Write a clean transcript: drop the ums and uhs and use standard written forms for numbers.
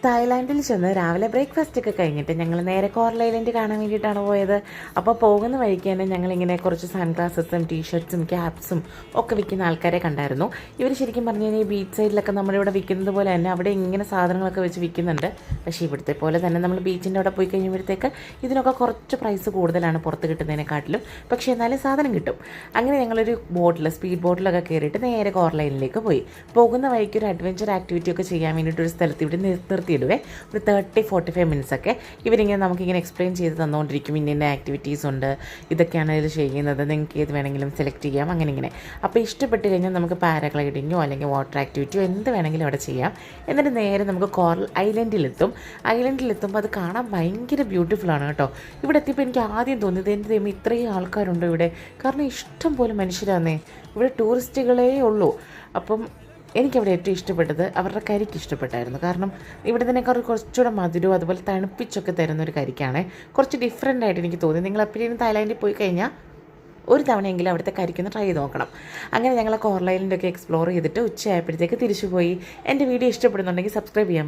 തായ്ലാൻഡിൽ ചെന്ന് രാവിലെ ബ്രേക്ക്ഫാസ്റ്റ് ഒക്കെ കഴിഞ്ഞിട്ട് ഞങ്ങൾ നേരെ കോറൽ ഐലൻഡ് കാണാൻ വേണ്ടിയിട്ടാണ് പോയത്. അപ്പോൾ പോകുന്ന വഴിക്ക് തന്നെ ഞങ്ങളിങ്ങനെ കുറച്ച് സൺഗ്ലാസസും ടീഷർട്ട്സും ക്യാപ്സും ഒക്കെ വിൽക്കുന്ന ആൾക്കാരെ കണ്ടായിരുന്നു. ഇവർ ശരിക്കും പറഞ്ഞു കഴിഞ്ഞാൽ ഈ ബീച്ച് സൈഡിലൊക്കെ നമ്മളിവിടെ വിൽക്കുന്നത് പോലെ തന്നെ അവിടെ ഇങ്ങനെ സാധനങ്ങളൊക്കെ വെച്ച് വിൽക്കുന്നുണ്ട്. പക്ഷേ ഇവിടുത്തെ പോലെ തന്നെ നമ്മൾ ബീച്ചിൻ്റെ അവിടെ പോയി കഴിയുമ്പോഴത്തേക്ക് ഇതിനൊക്കെ കുറച്ച് പ്രൈസ് കൂടുതലാണ് പുറത്ത് കിട്ടുന്നതിനെക്കാട്ടിലും. പക്ഷേ എന്നാലും സാധനം കിട്ടും. അങ്ങനെ ഞങ്ങളൊരു സ്പീഡ് ബോട്ടിലൊക്കെ കയറിയിട്ട് നേരെ കോറൽ ഐലൻഡിലേക്ക് പോയി. പോകുന്ന വഴിക്ക് ഒരു അഡ്വഞ്ചർ ആക്ടിവിറ്റി ഒക്കെ ചെയ്യാൻ വേണ്ടിയിട്ട് ഒരു സ്ഥലത്ത് ഇവിടെ നിർത്തിയിടുവേ. ഒരു 30-45 മിനിറ്റ്സ് ഒക്കെ ഇവരിങ്ങനെ നമുക്കിങ്ങനെ എക്സ്പ്ലെയിൻ ചെയ്ത് തന്നുകൊണ്ടിരിക്കും. ഇന്ന ആക്ടിവിറ്റീസ് ഉണ്ട്, ഇതൊക്കെയാണ് ഇത് ചെയ്യുന്നത്, നിങ്ങൾക്ക് ഏത് വേണമെങ്കിലും സെലക്ട് ചെയ്യാം, അങ്ങനെ ഇങ്ങനെ. അപ്പോൾ ഇഷ്ടപ്പെട്ട് കഴിഞ്ഞാൽ നമുക്ക് പാരാഗ്ലൈഡിങ്ങോ അല്ലെങ്കിൽ വാട്ടർ ആക്ടിവിറ്റിയോ എന്ത് വേണമെങ്കിലും അവിടെ ചെയ്യാം. എന്നിട്ട് നേരെ നമുക്ക് കോറൽ ഐലൻഡിലെത്തും. ഐലൻഡിലെത്തുമ്പോൾ അത് കാണാൻ ഭയങ്കര ബ്യൂട്ടിഫുള്ളാണ് കേട്ടോ. ഇവിടെ എത്തിയപ്പോൾ എനിക്ക് ആദ്യം തോന്നിയത് എൻ്റെ ദൈവം ഇത്രയും ആൾക്കാരുണ്ടോ ഇവിടെ, കാരണം ഇഷ്ടം പോലെ മനുഷ്യരാന്നേ, ഇവിടെ ടൂറിസ്റ്റുകളേ ഉള്ളൂ. അപ്പം എനിക്കവിടെ ഏറ്റവും ഇഷ്ടപ്പെട്ടത് അവരുടെ കരിക്ക് ഇഷ്ടപ്പെട്ടായിരുന്നു. കാരണം ഇവിടെ തന്നെ കുറച്ചുകൂടെ മധുരവും അതുപോലെ തണുപ്പിച്ചൊക്കെ തരുന്നൊരു കരിക്കാണ്. കുറച്ച് ഡിഫറെൻ്റ് ആയിട്ട് എനിക്ക് തോന്നി. നിങ്ങൾ എപ്പോഴും തായ്ലാൻഡിൽ പോയി കഴിഞ്ഞാൽ ഒരു തവണയെങ്കിലും അവിടുത്തെ കരിക്കൊന്ന് ട്രൈ ചെയ്ത് നോക്കണം. അങ്ങനെ ഞങ്ങൾ കോറൽ ഐലൻഡൊക്കെ എക്സ്പ്ലോർ ചെയ്തിട്ട് ഉച്ചയായപ്പോഴത്തേക്ക് തിരിച്ചു പോയി. എൻ്റെ വീഡിയോ ഇഷ്ടപ്പെടുന്നുണ്ടെങ്കിൽ സബ്സ്ക്രൈബ് ചെയ്യാൻ